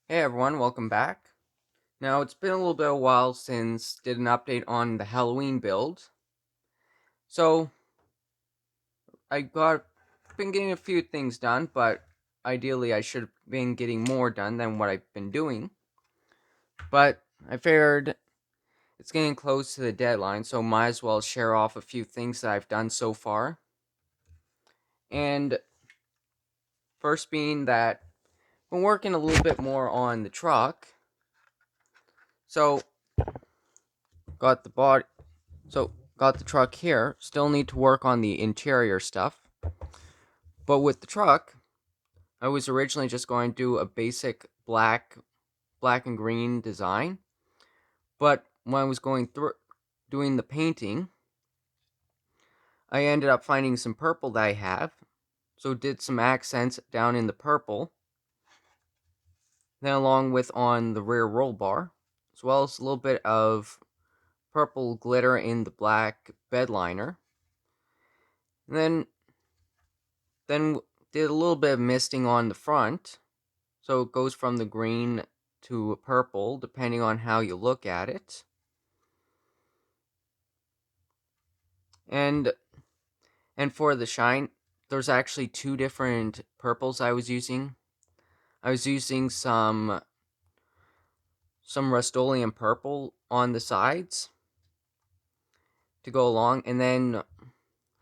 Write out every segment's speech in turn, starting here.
Hey everyone, welcome back. Now it's been a little bit of a while since did an update on the Halloween build. So been getting a few things done, but ideally I should have been getting more done than what I've been doing. But I figured it's getting close to the deadline, so might as well share off a few things that I've done so far. And first being that I've been working a little bit more on the truck. So got the body got the truck here. Still need to work on the interior stuff. But with the truck, I was originally just going to do a basic black and green design. But when I was going through doing the painting, I ended up finding some purple that I have. So did some accents down in the purple. Then along with on the rear roll bar, as well as a little bit of purple glitter in the black bed liner. And then did a little bit of misting on the front. So it goes from the green to purple, depending on how you look at it. And for the shine, there's actually two different purples I was using. I was using some Rust-Oleum purple on the sides to go along, and then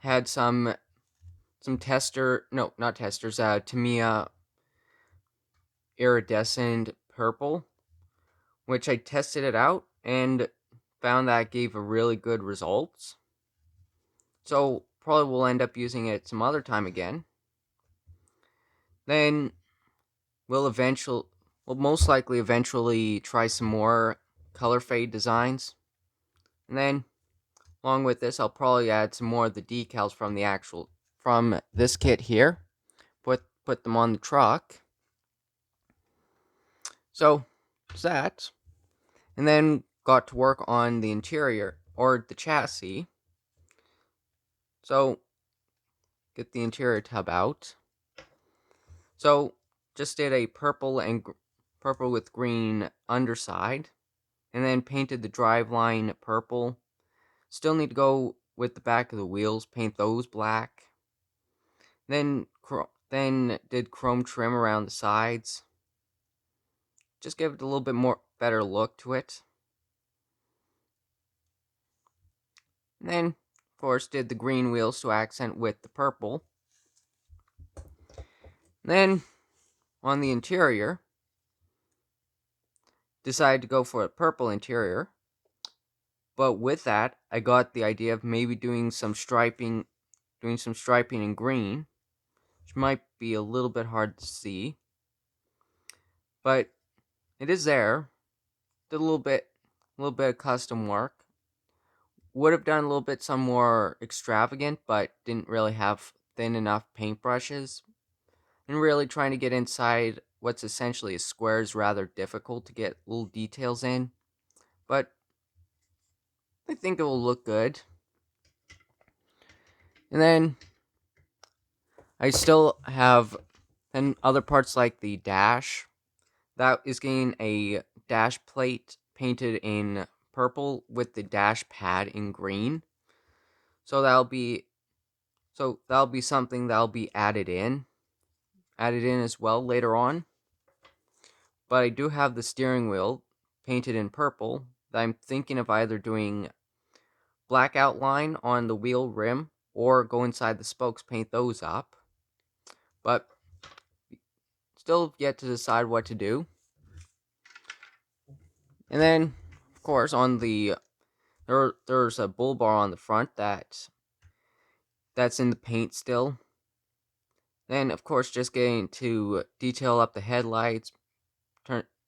had some Tamiya iridescent purple, which I tested it out and found that it gave a really good results. So probably will end up using it some other time again. Then we'll most likely eventually try some more color fade designs. And then along with this, I'll probably add some more of the decals from this kit here. Put them on the truck. So there's that. And then got to work on the interior or the chassis. So get the interior tub out. So just did a purple with green underside, and then painted the driveline purple. Still need to go with the back of the wheels, paint those black. Then did chrome trim around the sides. Just give it a little bit more better look to it. And then, of course, did the green wheels to accent with the purple. Then, on the interior, decided to go for a purple interior. But with that, I got the idea of maybe doing some striping in green, which might be a little bit hard to see. But it is there. Did a little bit of custom work. Would have done a little bit some more extravagant, but didn't really have thin enough paintbrushes. And really trying to get inside what's essentially a square is rather difficult to get little details in. But I think it will look good. And then I still have other parts like the dash. That is getting a dash plate painted in purple with the dash pad in green. So that'll be something that'll be added in as well later on. But I do have the steering wheel painted in purple that I'm thinking of either doing black outline on the wheel rim or go inside the spokes, paint those up. But still yet to decide what to do. And then, of course, on there's a bull bar on the front that's in the paint still. Then, of course, just getting to detail up the headlights,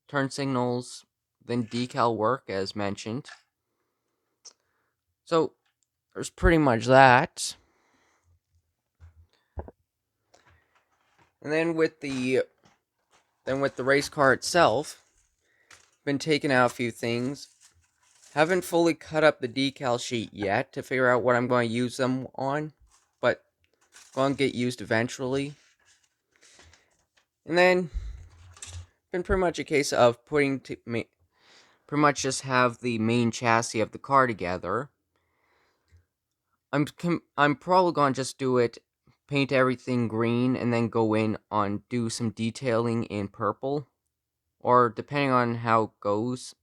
turn signals, then decal work as mentioned. So there's pretty much that. And then with the race car itself, been taking out a few things. Haven't fully cut up the decal sheet yet to figure out what I'm going to use them on, but going to get used eventually. And then been pretty much a case of pretty much just have the main chassis of the car together. I'm probably gonna just do it, paint everything green, and then go in on do some detailing in purple, or depending on how it goes,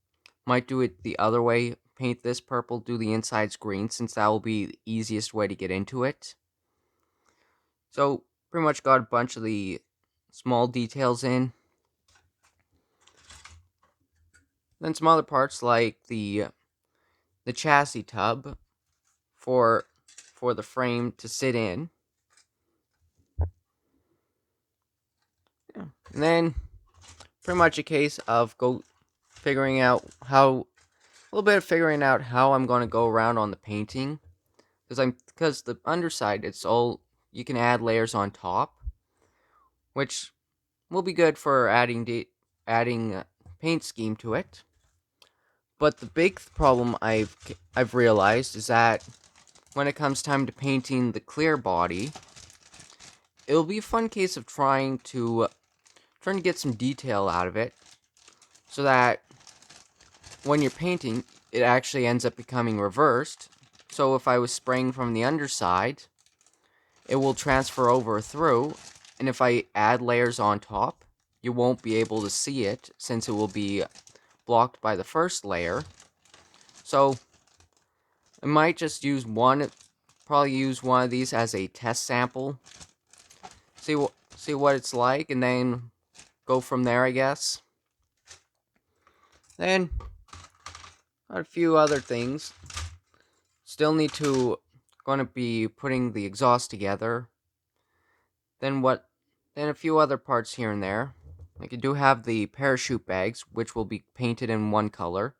might do it the other way. Paint this purple, do the insides green, since that will be the easiest way to get into it. So pretty much got a bunch of the small details in. Then some other parts like the chassis tub for the frame to sit in. Yeah. And then pretty much a case of figuring out how a little bit of figuring out how I'm going to go around on the painting, because the underside, it's all, you can add layers on top, which will be good for adding paint scheme to it. But the big problem I've realized is that when it comes time to painting the clear body, it'll be a fun case of trying to get some detail out of it, so that when you're painting, it actually ends up becoming reversed. So if I was spraying from the underside, it will transfer over through, and if I add layers on top, you won't be able to see it, since it will be blocked by the first layer. So I might just probably use one of these as a test sample, see what it's like, and then go from there, I guess. Then a few other things. Still need to gonna be putting the exhaust together. Then a few other parts here and there. Like, I do have the parachute bags, which will be painted in one color.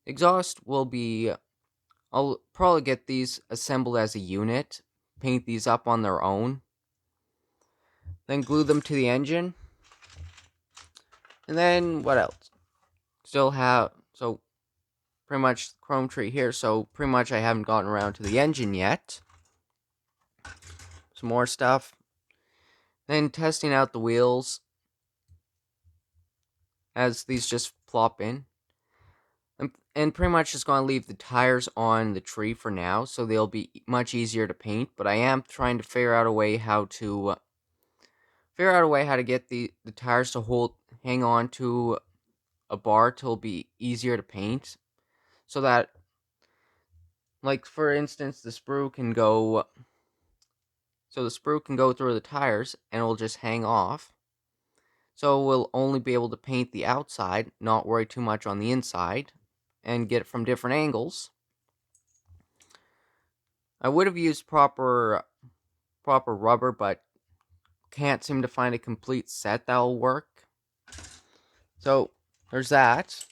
Exhaust will be, I'll probably get these assembled as a unit, paint these up on their own, then glue them to the engine. And then what else? So pretty much chrome tree here, so pretty much I haven't gotten around to the engine yet. Some more stuff. Then testing out the wheels as these just plop in. And pretty much just going to leave the tires on the tree for now, so they'll be much easier to paint. But I am trying to figure out a way how to get the tires to hang on to a bar till be easier to paint, so that, like, for instance, the sprue can go through the tires and it'll just hang off. So we'll only be able to paint the outside, not worry too much on the inside, and get it from different angles. I would have used proper rubber, but can't seem to find a complete set that'll work. So there's that.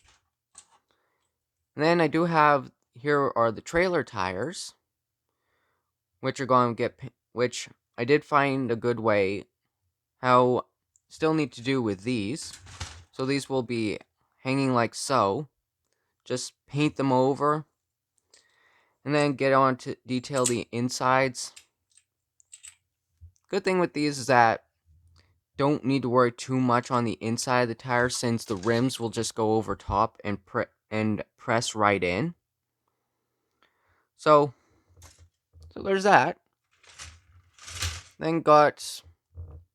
And then I do have, here are the trailer tires, which I did find a good way how still need to do with these. So these will be hanging like so. Just paint them over, and then get on to detail the insides. Good thing with these is that don't need to worry too much on the inside of the tire, since the rims will just go over top and press right in. So there's that. Then got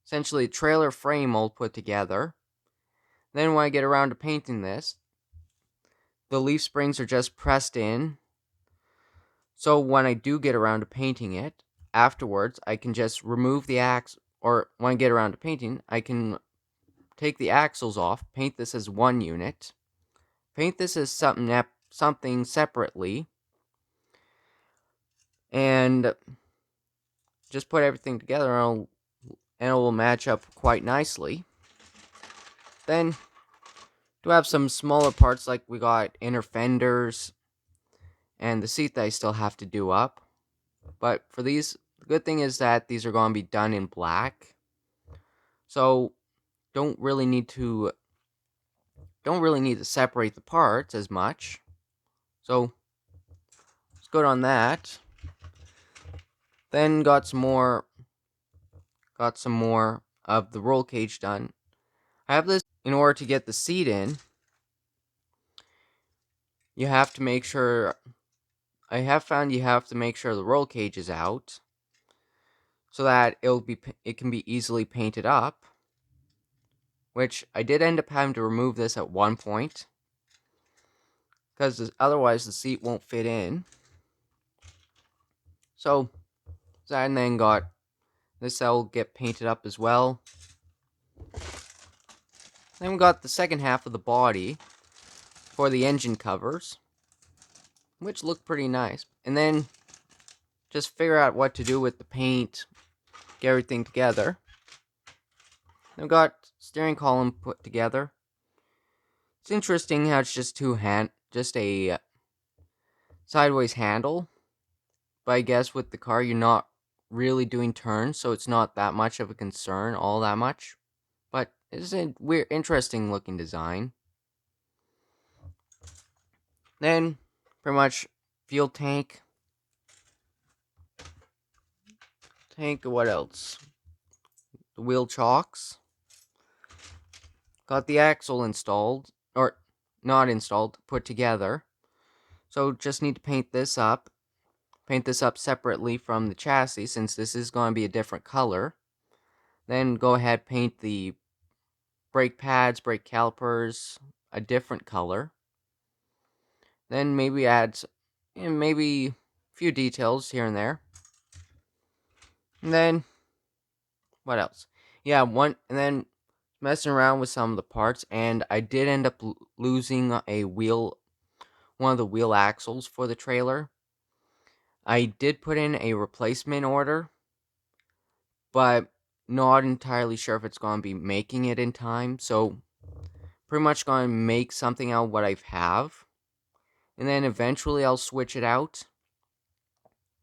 essentially a trailer frame all put together. Then when I get around to painting this, the leaf springs are just pressed in. So when I do get around to painting it, afterwards, I can just remove the axle, or when I get around to painting, I can take the axles off, paint this as one unit, paint this as something separately, and just put everything together, and it will match up quite nicely. Then do have some smaller parts, like we got inner fenders and the seat that I still have to do up. But for these, the good thing is that these are going to be done in black, so don't really need to separate the parts as much. So it's good on that. Then got some more of the roll cage done. I have this in order to get the seat in, you have to make sure, I have found you have to make sure the roll cage is out so that it can be easily painted up, which I did end up having to remove this at one point because otherwise the seat won't fit in. So and then got this will get painted up as well. Then we got the second half of the body for the engine covers, which look pretty nice. And then just figure out what to do with the paint, get everything together. Then we got steering column put together. It's interesting how it's just just a sideways handle. But I guess with the car you're not really doing turns, so it's not that much of a concern, all that much. But it's a weird, interesting looking design. Then, pretty much, fuel tank. What else? The wheel chocks. Got the axle installed, or not installed, put together. So just need to paint this up. Paint this up separately from the chassis, since this is going to be a different color. Then go ahead, paint the brake pads, brake calipers, a different color. Then maybe add maybe a few details here and there. And then, what else? Yeah, and then messing around with some of the parts, and I did end up losing one of the wheel axles for the trailer. I did put in a replacement order, but not entirely sure if it's going to be making it in time, so pretty much going to make something out of what I have, and then eventually I'll switch it out,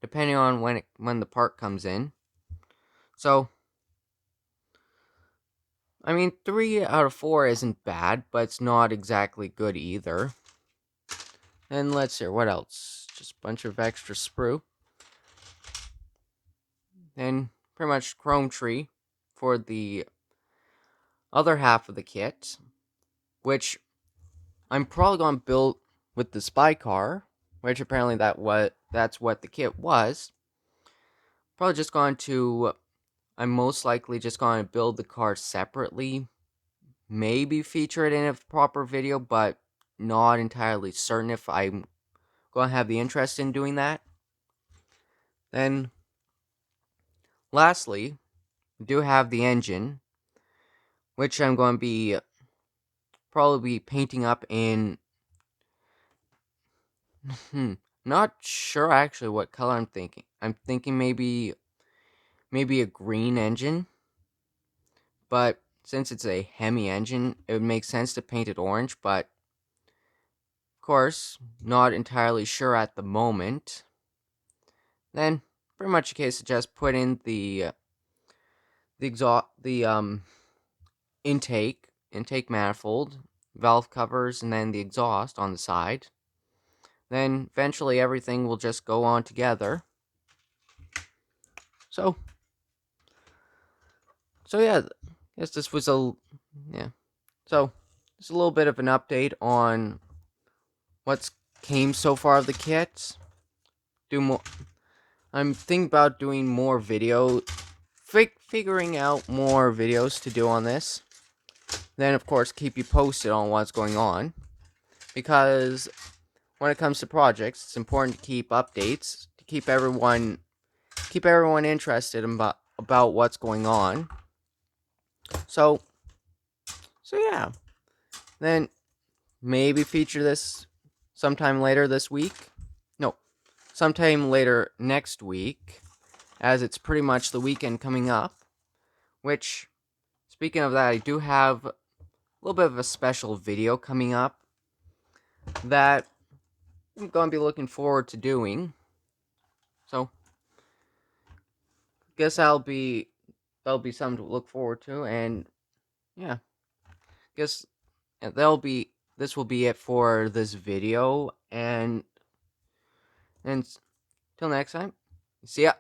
depending on when the part comes in. So, I mean, 3 out of 4 isn't bad, but it's not exactly good either. And let's see, what else? Just a bunch of extra sprue. And pretty much chrome tree for the other half of the kit, which I'm probably going to build with the spy car, which apparently that's what the kit was. Probably just going to, I'm most likely just going to build the car separately, maybe feature it in a proper video, but not entirely certain if I'm going to have the interest in doing that. Then, lastly, we do have the engine, which I'm going to be probably painting up in not sure actually what color I'm thinking. I'm thinking maybe a green engine, but since it's a Hemi engine, it would make sense to paint it orange, but of course, not entirely sure at the moment. Then, pretty much a case of just put in the intake manifold, valve covers, and then the exhaust on the side. Then eventually everything will just go on together. So yeah, I guess this was So just a little bit of an update on what's came so far of the kit. I'm thinking about doing more figuring out more videos to do on this. Then, of course, keep you posted on what's going on. Because when it comes to projects, it's important to keep updates, to keep everyone interested about what's going on. So yeah. Then maybe feature this sometime later this week. No, sometime later next week, as it's pretty much the weekend coming up. Which, speaking of that, I do have a little bit of a special video coming up that I'm going to be looking forward to doing. So, guess that'll be something to look forward to, and yeah, guess this will be it for this video, and till next time, see ya.